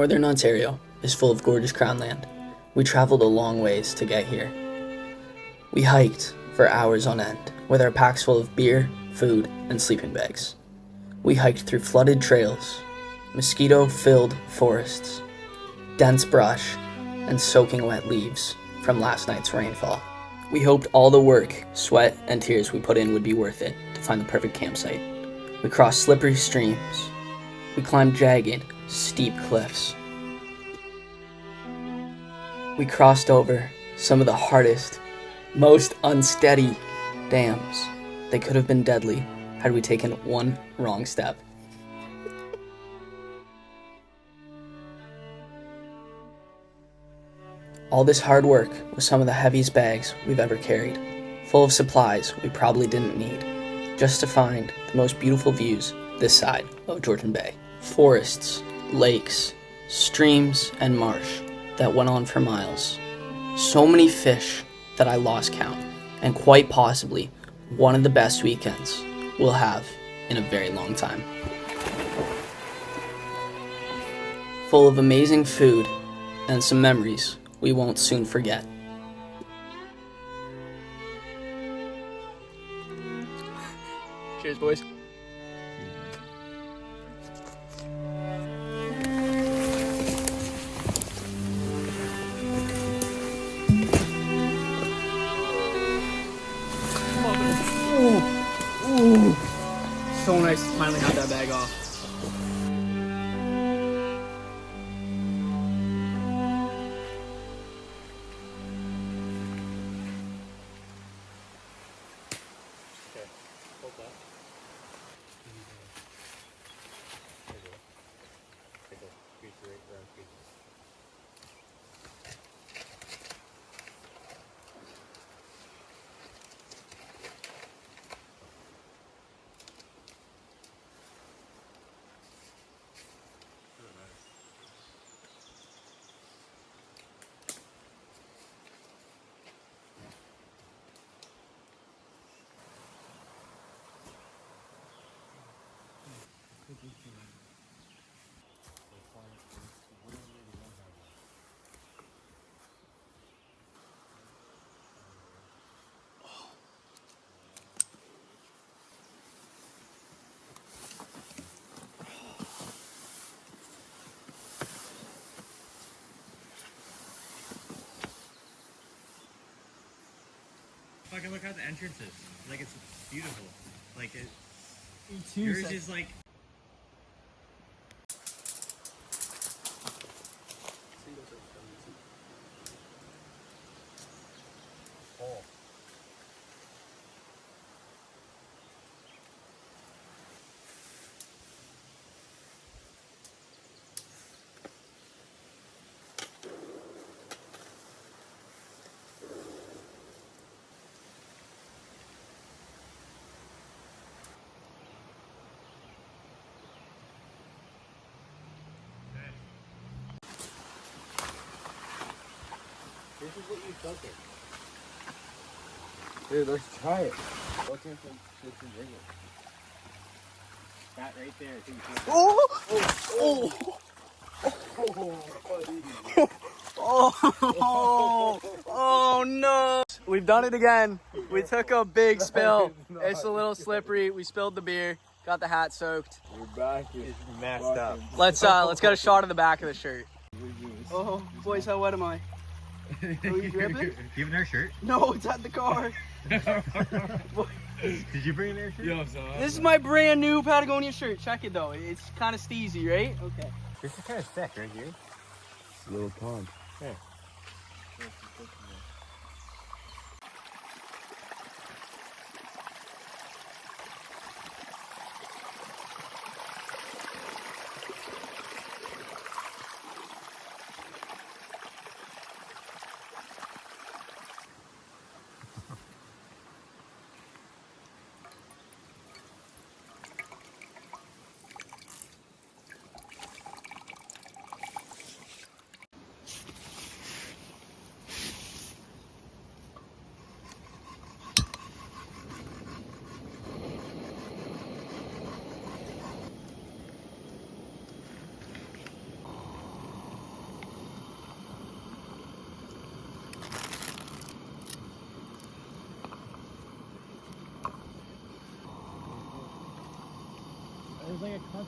Northern Ontario is full of gorgeous crownland. We traveled a long ways to get here. We hiked for hours on end with our packs full of beer, food, and sleeping bags. We hiked through flooded trails, mosquito-filled forests, dense brush, and soaking wet leaves from last night's rainfall. We hoped all the work, sweat, and tears we put in would be worth it to find the perfect campsite. We crossed slippery streams. We climbed jagged, steep cliffs. We crossed over some of the hardest, most unsteady dams. They could have been deadly had we taken one wrong step. All this hard work was some of the heaviest bags we've ever carried, full of supplies we probably didn't need, just to find the most beautiful views this side of Georgian Bay. Forests, lakes, streams, and marsh that went on for miles. So many fish that I lost count, and quite possibly one of the best weekends we'll have in a very long time. Full of amazing food and some memories we won't soon forget. Cheers, boys. Ooh. So nice to finally have that bag off. Fucking look how the entrance is. Like, it's beautiful. Like, Me yours is like... Oh. This is what you took it. Dude, let's try it. What's in some shits and giggles? That right there. Oh no! We've done it again. We took a big spill. It's a little slippery. We spilled the beer. Got the hat soaked. Your back is messed up. Let's get a shot of the back of the shirt. Oh, boys, how wet am I? Are you dripping? Do you have an air shirt? No, it's at the car. Did you bring an air shirt? Yo, This is my brand new Patagonia shirt. Check it though. It's kind of steezy, right? Okay. This is kind of thick right here. It's a little pond. Yeah.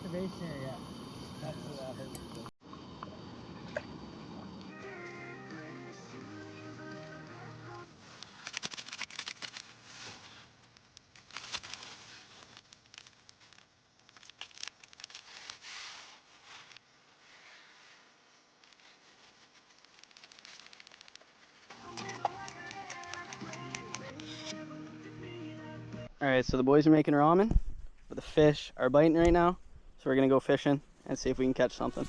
conservation area. That's what I heard. Alright, so the boys are making ramen, but the fish are biting right now. So we're gonna go fishing and see if we can catch something.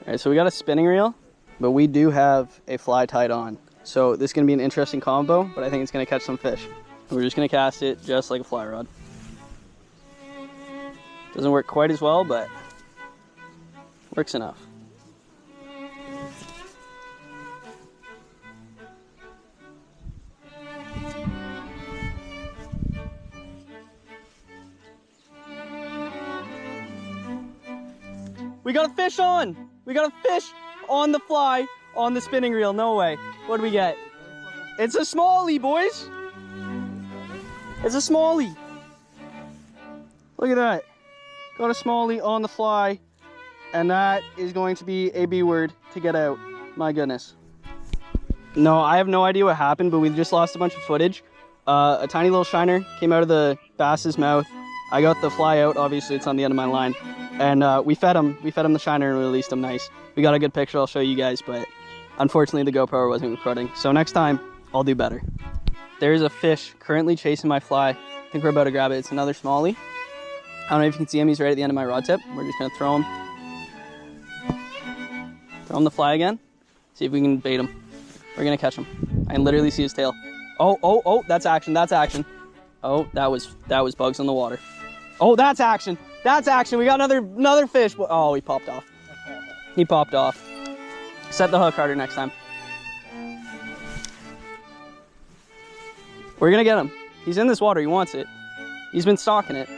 Alright, so we got a spinning reel, but we do have a fly tied on. So this is gonna be an interesting combo, but I think it's gonna catch some fish. We're just gonna cast it just like a fly rod. Doesn't work quite as well, but works enough. We got a fish on! We got a fish on the fly on the spinning reel. No way. What do we get? It's a smallie, boys! It's a smallie. Look at that. Got a smallie on the fly. And that is going to be a B word to get out. My goodness. No, I have no idea what happened, but we just lost a bunch of footage. A tiny little shiner came out of the bass's mouth. I got the fly out. Obviously, it's on the end of my line. And we fed him the shiner and released him nice. We got a good picture I'll show you guys, but unfortunately the GoPro wasn't recording. So next time, I'll do better. There's a fish currently chasing my fly. I think we're about to grab it. It's another smallie. I don't know if you can see him. He's right at the end of my rod tip. We're just gonna throw him. Throw him the fly again. See if we can bait him. We're gonna catch him. I can literally see his tail. Oh, that's action, that's action. Oh, that was bugs on the water. Oh, that's action. That's action. We got another fish. Oh, he popped off. He popped off. Set the hook harder next time. We're gonna get him. He's in this water. He wants it. He's been stalking it.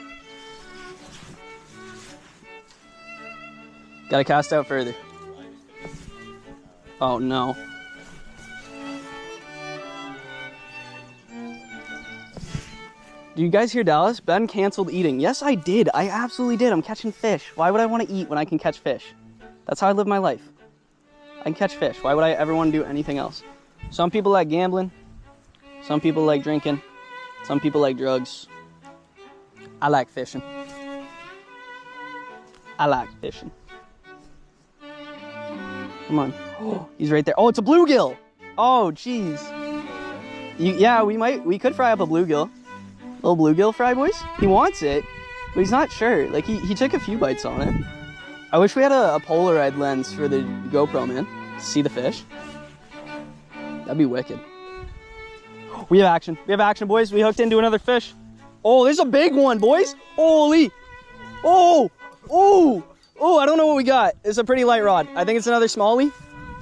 Gotta cast out further. Oh no. Do you guys hear Dallas? Ben canceled eating. Yes, I did. I absolutely did. I'm catching fish. Why would I want to eat when I can catch fish? That's how I live my life. I can catch fish. Why would I ever want to do anything else? Some people like gambling. Some people like drinking. Some people like drugs. I like fishing. I like fishing. Come on. Oh, he's right there. Oh, it's a bluegill. Oh, jeez. Yeah, we could fry up a bluegill. Little bluegill fry, boys. He wants it, but he's not sure. Like, he took a few bites on it. I wish we had a Polaroid lens for the GoPro, man. To see the fish. That'd be wicked. We have action. We have action, boys. We hooked into another fish. Oh, there's a big one, boys. Holy. Oh, I don't know what we got. It's a pretty light rod. I think it's another smallie.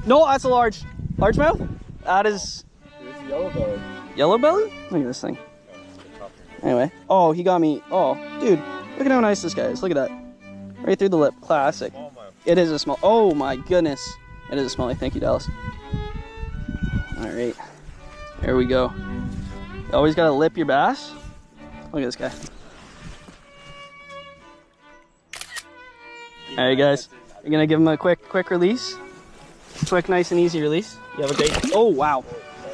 No, that's a largemouth. That is... It's yellow belly. Yellow belly? Look at this thing. Anyway. Oh, he got me. Oh, dude. Look at how nice this guy is. Look at that. Right through the lip. Classic. It is a small... Oh, my goodness. It is a smallie. Thank you, Dallas. All right. There we go. You always got to lip your bass. Look at this guy. All right, guys. We're going to give him a quick release. Quick, nice, and easy release. You have a great... Oh, wow.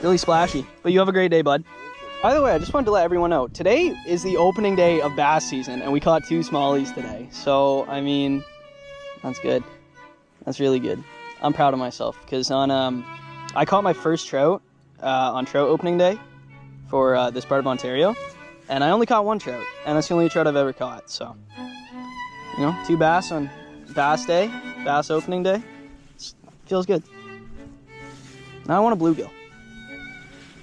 Really splashy. But you have a great day, bud. By the way, I just wanted to let everyone know, today is the opening day of bass season, and we caught 2 smallies today. So, I mean, that's good. That's really good. I'm proud of myself, because I caught my first trout on trout opening day for this part of Ontario, and I only caught 1 trout, and that's the only trout I've ever caught. So, you know, 2 bass on bass day, bass opening day. Feels good. Now I want a bluegill.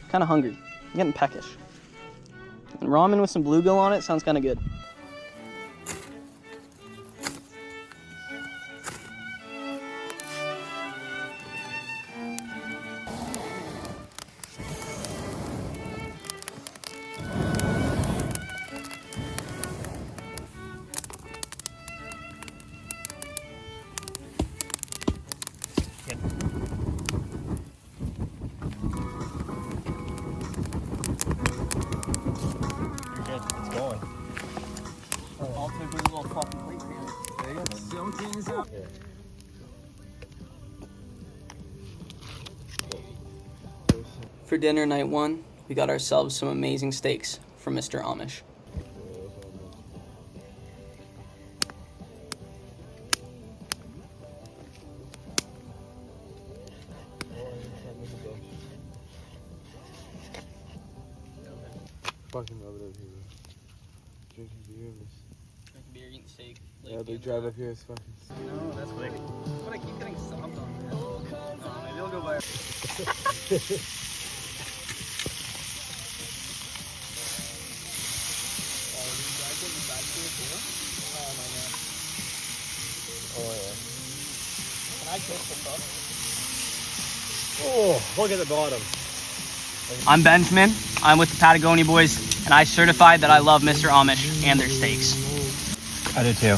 Kind of hungry. I'm getting peckish. And ramen with some bluegill on it sounds kind of good. Good, it's going. For dinner night 1, we got ourselves some amazing steaks from Mr. Amish. Fucking love it up here, bro. Drinking beer and this. Drinking beer, eating steak. Yeah, they drive up here, it's fucking. No, that's wicked. But I keep getting stomped on, man. No, maybe I'll go buy Oh, yeah. Can I kiss the cup? Oh, look at the bottom. I'm Benjamin. I'm with the Patagonia boys, and I certified that I love Mr. Amish and their steaks. I do too.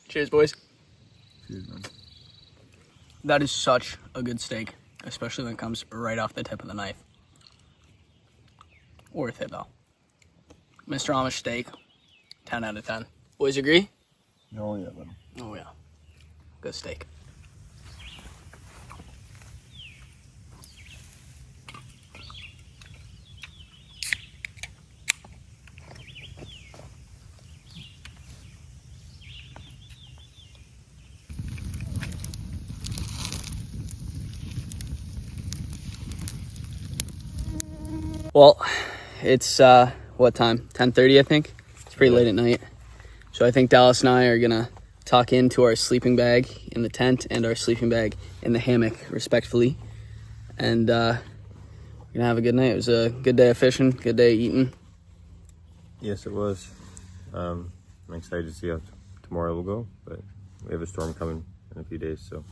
Cheers, boys. Cheers, man. That is such a good steak, especially when it comes right off the tip of the knife. Worth it, though. Mr. Amish steak, 10 out of 10. Boys agree? Oh, yeah, man. Oh, yeah. Good steak. Well, it's, what time? 10:30, I think? It's pretty late at night. So I think Dallas and I are gonna tuck into our sleeping bag in the tent and our sleeping bag in the hammock, respectfully. And, we're gonna have a good night. It was a good day of fishing, good day of eating. Yes, it was. I'm excited to see how tomorrow will go, but we have a storm coming in a few days, so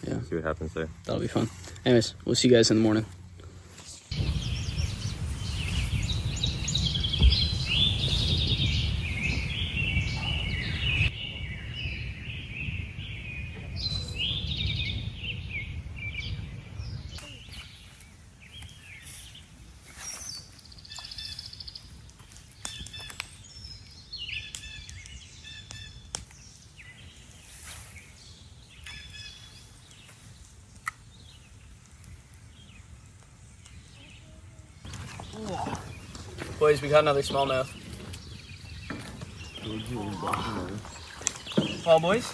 Yeah. see what happens there. That'll be fun. Anyways, we'll see you guys in the morning. Boys, we got another smallmouth. Well, boys,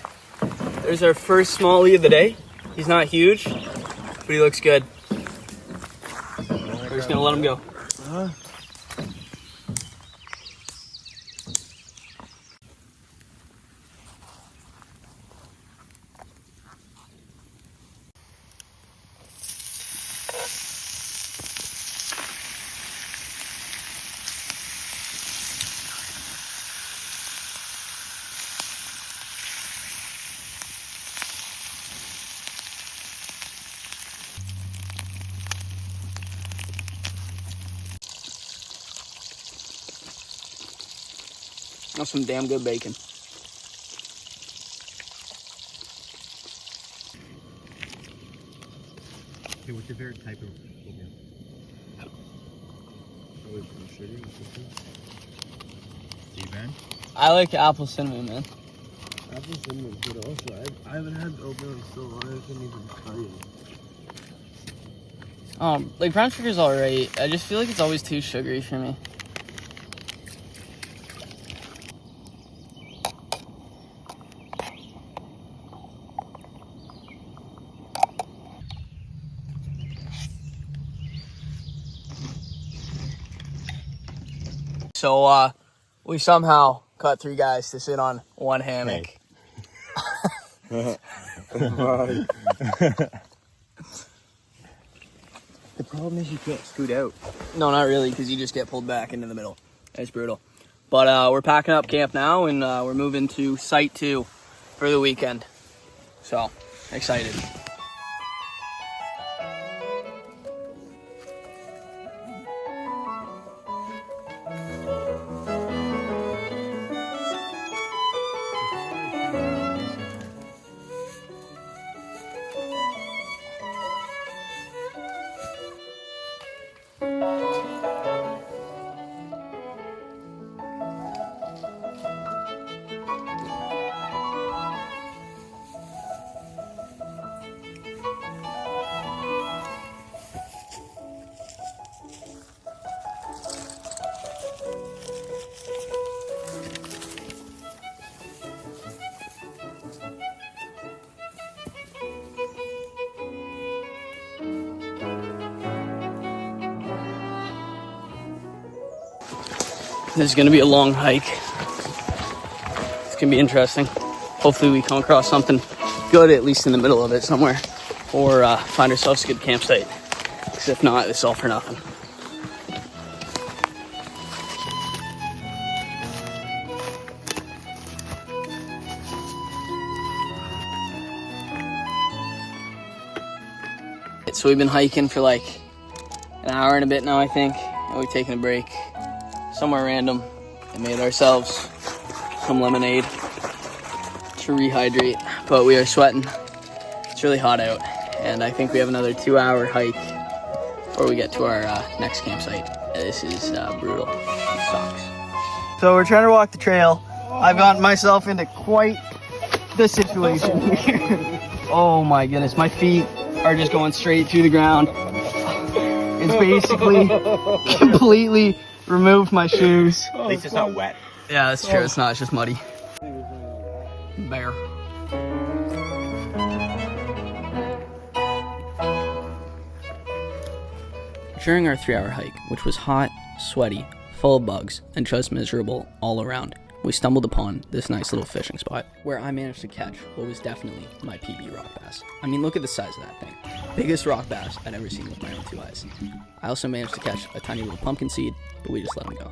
there's our first smallie of the day. He's not huge, but he looks good. We're just gonna let him go. That's some damn good bacon. Hey, what's your favorite type of bacon? Steve, I like apple cinnamon, man. Apple cinnamon good also. I haven't had oatmeal in so long, I couldn't even tell you. Like brown sugar's alright. I just feel like it's always too sugary for me. So, we somehow cut 3 guys to sit on one hammock. The problem is you can't scoot out. No, not really, because you just get pulled back into the middle. It's brutal. But we're packing up camp now, and we're moving to Site 2 for the weekend. So, excited. This is gonna be a long hike. It's gonna be interesting. Hopefully we come across something good, at least in the middle of it somewhere, or find ourselves a good campsite. Because if not, it's all for nothing. So we've been hiking for like an hour and a bit now, I think, and we've taken a break somewhere random and made ourselves some lemonade to rehydrate, but we are sweating. It's really hot out, and I think we have another 2-hour hike before we get to our next campsite. This is brutal. It sucks. So we're trying to walk the trail. I've gotten myself into quite the situation here. Oh my goodness, my feet are just going straight through the ground. It's basically completely removed my shoes. At least it's not wet. Yeah, that's true. It's not. It's just muddy. Bear. During our 3-hour hike, which was hot, sweaty, full of bugs, and just miserable all around, we stumbled upon this nice little fishing spot where I managed to catch what was definitely my PB rock bass. I mean, look at the size of that thing. Biggest rock bass I'd ever seen with my own 2 eyes. I also managed to catch a tiny little pumpkin seed, but we just let him go.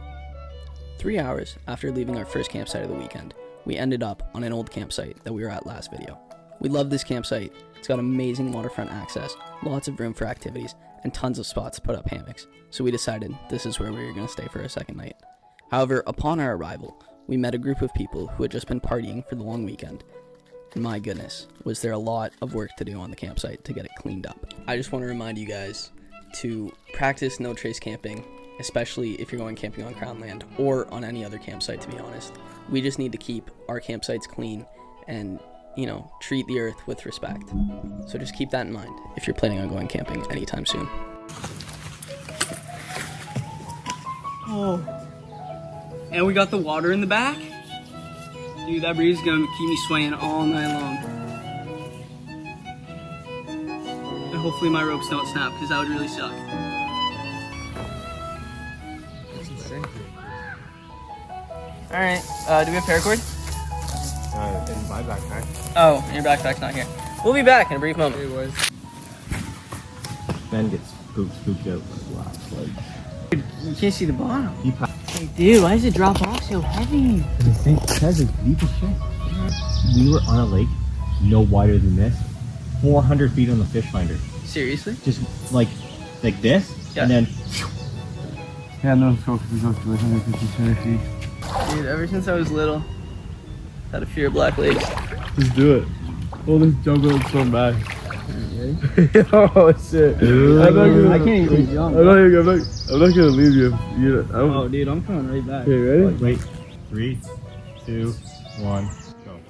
3 hours after leaving our first campsite of the weekend, we ended up on an old campsite that we were at last video. We love this campsite. It's got amazing waterfront access, lots of room for activities, and tons of spots to put up hammocks. So we decided this is where we were going to stay for a second night. However, upon our arrival, we met a group of people who had just been partying for the long weekend. And my goodness, was there a lot of work to do on the campsite to get it cleaned up. I just want to remind you guys to practice no trace camping, especially if you're going camping on Crown land or on any other campsite, to be honest. We just need to keep our campsites clean and, you know, treat the earth with respect. So just keep that in mind if you're planning on going camping anytime soon. Oh. And we got the water in the back. Dude, that breeze is gonna keep me swaying all night long. And hopefully my ropes don't snap, because that would really suck. Alright, do we have paracord? In my backpack. Oh, and your backpack's not here. We'll be back in a brief moment. It was. Ben gets spooked out by glass. Dude, you can't see the bottom. He Hey, dude, why does it drop off so heavy? I think because it's deep as shit. We were on a lake no wider than this, 400 feet on the fish finder. Seriously? Just like this, Yeah. and then Yeah, no, it's supposed to be 150 feet. Dude, ever since I was little, had a fear of black lakes. Just do it. Pull this jungle and swim back. Oh shit! I can't even jump. I'm not gonna leave you. Oh, dude, I'm coming right back. Okay, ready? wait, 3, 2, 1, go.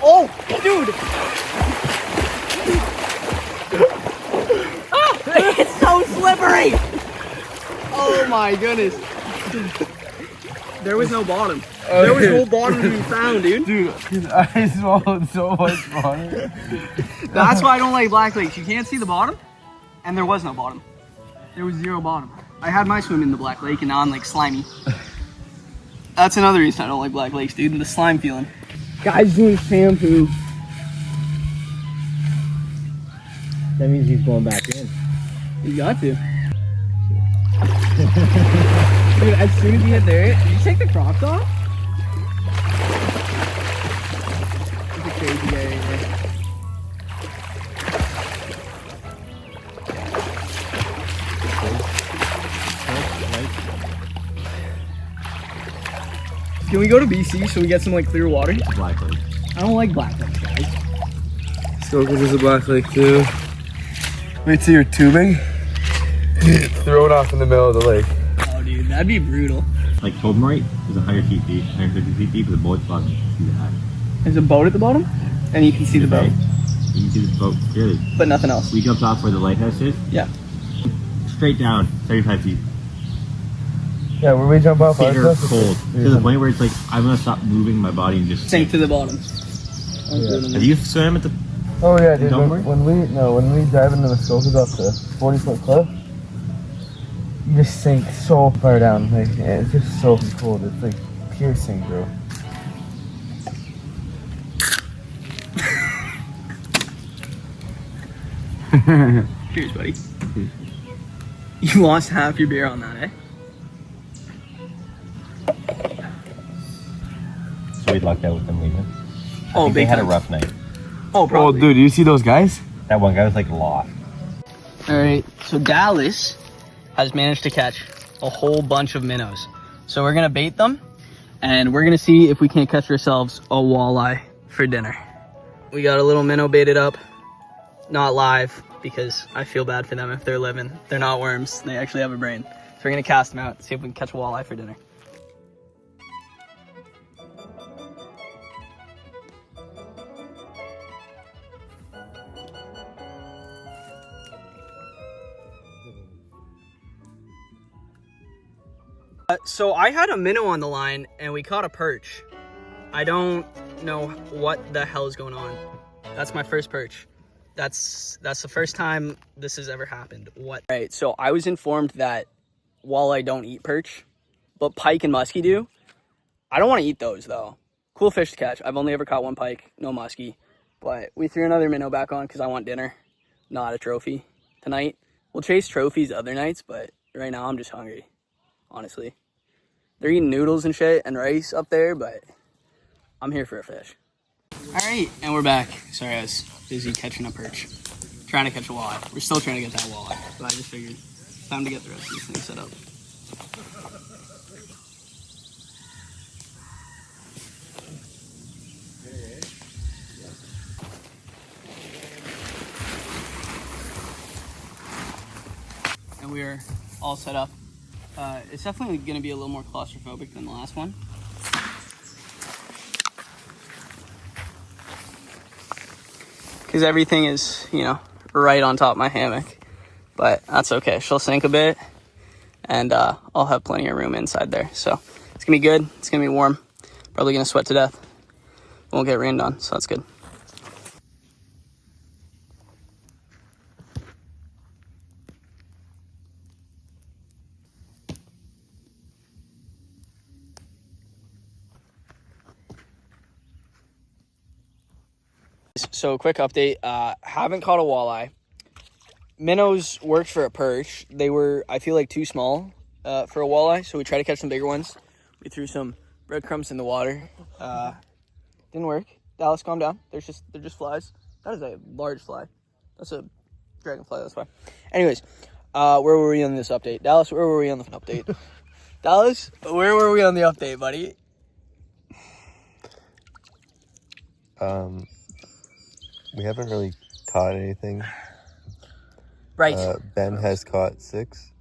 Oh, dude! Ah, it's so slippery! Oh my goodness. There was no bottom. There was no bottom to be found, dude. Dude, I swallowed so much water. That's why I don't like black lakes. You can't see the bottom, and there was no bottom. There was zero bottom. I had my swim in the black lake, and now I'm like slimy. That's another reason I don't like black lakes, dude. The slime feeling. Guys doing shampoo. That means he's going back in. You got to. Dude, as soon as you hit there, did you take the Crocs off? He's a crazy guy right there. Can we go to BC so we get some like clear water? Black lake. I don't like black lakes, guys. Stoker is a black lake too. Wait till you're tubing. Throw it off in the middle of the lake. Oh, dude, that'd be brutal. Like Tobermory is 100 feet deep, 150 feet deep, with a boat spot. You can see that. There's a boat at the bottom, and you can see the boat, You can see the boat clearly. but nothing else. We jumped off where the lighthouse is. Yeah. Straight down, 35 feet. Yeah, where we jump off Feet are cold. To the point where it's like, I'm gonna stop moving my body and just Sink to the bottom. Have you swam at the... Oh yeah, dude. Don't worry. When we dive into the Muskokas off the 40-foot cliff, You just sink so far down. Like, it's just so cold. It's like piercing, bro. Cheers, buddy. You lost half your beer on that, eh? So we lucked out with them leaving. Oh, They big had a time. rough night. Oh, Oh, probably. dude, you see those guys? That one guy was like lost. All right, so Dallas has managed to catch a whole bunch of minnows. So we're gonna bait them, and we're gonna see if we can't catch ourselves a walleye for dinner. We got a little minnow baited up, not live, because I feel bad for them if they're living. They're not worms, they actually have a brain. So we're gonna cast them out, see if we can catch a walleye for dinner. So I had a minnow on the line and we caught a perch. I don't know what the hell is going on. That's my first perch. That's the first time this has ever happened. What? Right, so I was informed that walleye don't eat perch, but pike and muskie do. I don't want to eat those though. Cool fish to catch. I've only ever caught one pike, no muskie. But we threw another minnow back on because I want dinner, not a trophy tonight. We'll chase trophies other nights, but right now I'm just hungry, honestly. They're eating noodles and shit and rice up there, but I'm here for a fish. All right, and we're back. Sorry, I was busy catching a perch. Trying to catch a walleye. We're still trying to get that walleye, but I just figured time to get the rest of these things set up. And we are all set up. It's definitely going to be a little more claustrophobic than the last one. Because everything is, you know, right on top of my hammock. But that's okay. She'll sink a bit. And I'll have plenty of room inside there. So it's going to be good. It's going to be warm. Probably going to sweat to death. Won't get rained on, so that's good. So quick update, haven't caught a walleye. Minnows worked for a perch. They were, I feel like, too small for a walleye, so we tried to catch some bigger ones. We threw some breadcrumbs in the water. Didn't work. Dallas, calm down. They're just flies. That is a large fly. That's a dragonfly, that's why. Anyways, where were we on this update? Dallas, where were we on the update? Dallas, where were we on the update, buddy? We haven't really caught anything. Right. Ben has caught 6.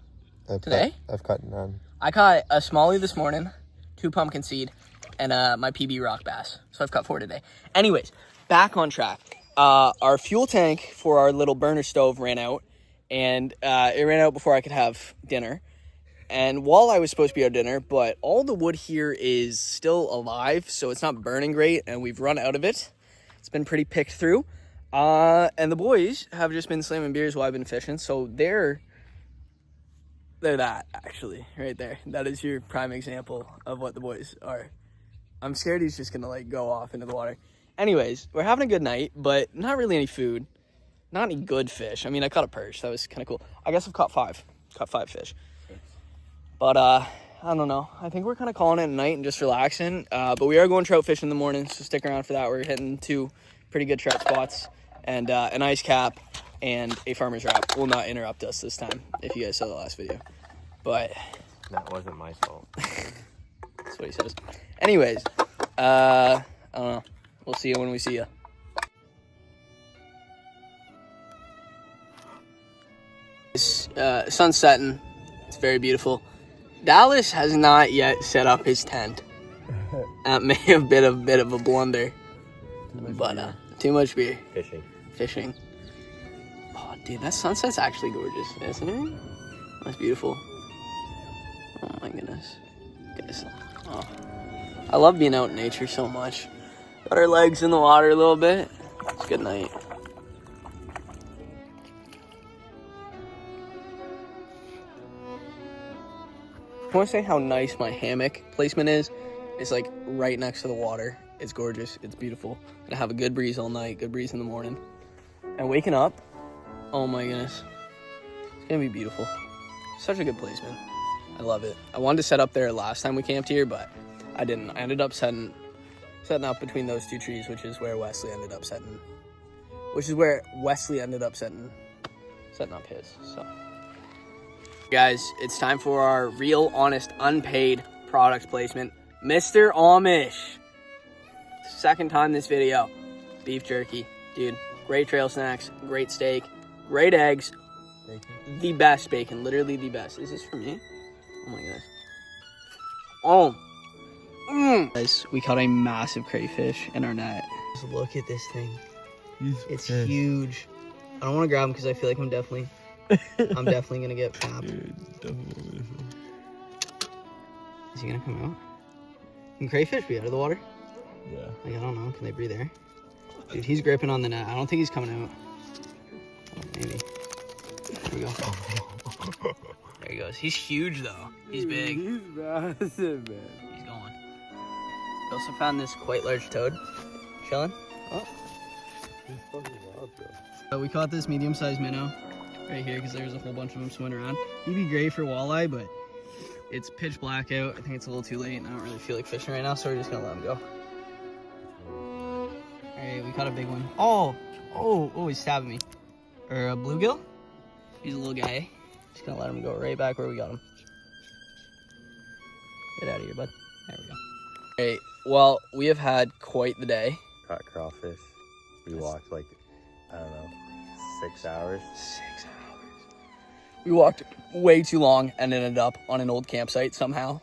Today? I've caught none. I caught a smallie this morning, 2 pumpkin seed, and my PB rock bass. So I've caught 4 today. Anyways, back on track. Our fuel tank for our little burner stove ran out, and it ran out before I could have dinner. And walleye was supposed to be our dinner, but all the wood here is still alive, so it's not burning great, and we've run out of it. It's been pretty picked through. And the boys have just been slamming beers while I've been fishing, so they're that, actually, right there. That is your prime example of what the boys are. I'm scared he's just gonna, like, go off into the water. Anyways, we're having a good night, but not really any food. Not any good fish. I mean, I caught a perch. That was kind of cool. I guess I've caught 5. Caught 5 fish. But, I don't know. I think we're kind of calling it a night and just relaxing. But we are going trout fishing in the morning, so stick around for that. We're hitting 2 pretty good trout spots. And an ice cap and a farmer's wrap will not interrupt us this time, if you guys saw the last video. But That wasn't my fault. that's what he says. Anyways, I don't know. We'll see you when we see you. Sun's setting. It's very beautiful. Dallas has not yet set up his tent. That may have been a bit of a blunder. But too much beer. Fishing. Oh, dude, that sunset's actually gorgeous, isn't it? That's beautiful. Oh my goodness. Oh. I love being out in nature so much. Got our legs in the water a little bit. It's a good night. I want to say how nice my hammock placement is. It's like right next to the water. It's gorgeous. It's beautiful. Gonna have a good breeze all night, good breeze in the morning. And waking up, oh my goodness. It's gonna be beautiful. Such a good placement. I love it. I wanted to set up there last time we camped here, but I didn't. I ended up setting up between those two trees, which is where Wesley ended up setting up his. So guys, it's time for our real, honest, unpaid product placement. Mr. Amish. Second time this video. Beef jerky. Dude, great trail snacks, great steak, great eggs. Bacon. The best bacon, literally the best. Is this for me? Oh my goodness. Oh. Guys, we caught a massive crayfish in our net. Just look at this thing. It's huge. I don't want to grab him because I feel like I'm definitely gonna get trapped. Is he gonna come out? Can crayfish be out of the water? Yeah. Like, I don't know. Can they breathe air? Dude, he's gripping on the net. I don't think he's coming out. Oh, maybe. Here we go. There he goes. He's huge though. He's big. He's massive, man. He's going. We also found this quite large toad. Chilling. Oh. He's fucking wild, bro. We caught this medium-sized minnow right here because there's a whole bunch of them swimming around. He'd be great for walleye, but it's pitch black out. I think it's a little too late and I don't really feel like fishing right now, so we're just gonna let him go. Alright, we caught a big one. Oh, he's stabbing me. Or a bluegill? He's a little guy. Just gonna let him go right back where we got him. Get out of here, bud. There we go. Alright, well, we have had quite the day. Caught crawfish. We walked like, I don't know, 6 hours. 6 hours. We walked way too long and ended up on an old campsite somehow.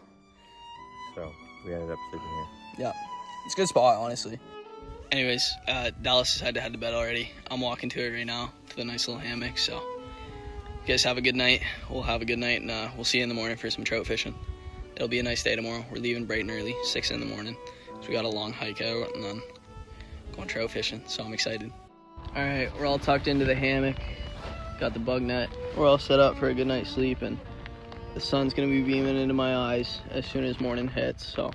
So we ended up sleeping here. Yeah, it's a good spot, honestly. Anyways, Dallas has had to head to bed already. I'm walking to it right now, to the nice little hammock, so you guys have a good night. We'll have a good night, and we'll see you in the morning for some trout fishing. It'll be a nice day tomorrow. We're leaving bright and early, 6 in the morning. So we got a long hike out, and then going trout fishing, so I'm excited. All right, we're all tucked into the hammock. Got the bug net. We're all set up for a good night's sleep, and the sun's gonna be beaming into my eyes as soon as morning hits, so.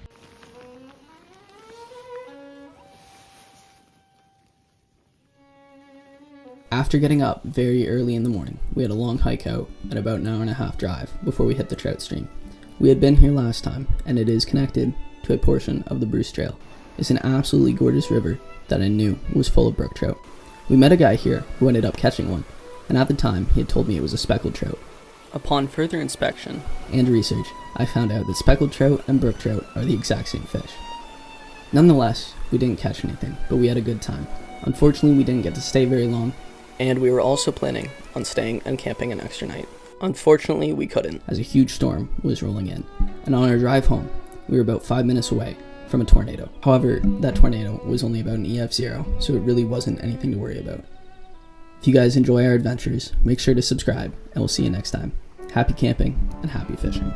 After getting up very early in the morning, we had a long hike out and about an hour and a half drive before we hit the trout stream. We had been here last time, and it is connected to a portion of the Bruce Trail. It's an absolutely gorgeous river that I knew was full of brook trout. We met a guy here who ended up catching one, and at the time he had told me it was a speckled trout. Upon further inspection and research, I found out that speckled trout and brook trout are the exact same fish. Nonetheless, we didn't catch anything, but we had a good time. Unfortunately, we didn't get to stay very long, and we were also planning on staying and camping an extra night. Unfortunately, we couldn't, as a huge storm was rolling in, and on our drive home, we were about 5 minutes away from a tornado. However, that tornado was only about an EF0, so it really wasn't anything to worry about. If you guys enjoy our adventures, make sure to subscribe, and we'll see you next time. Happy camping and happy fishing.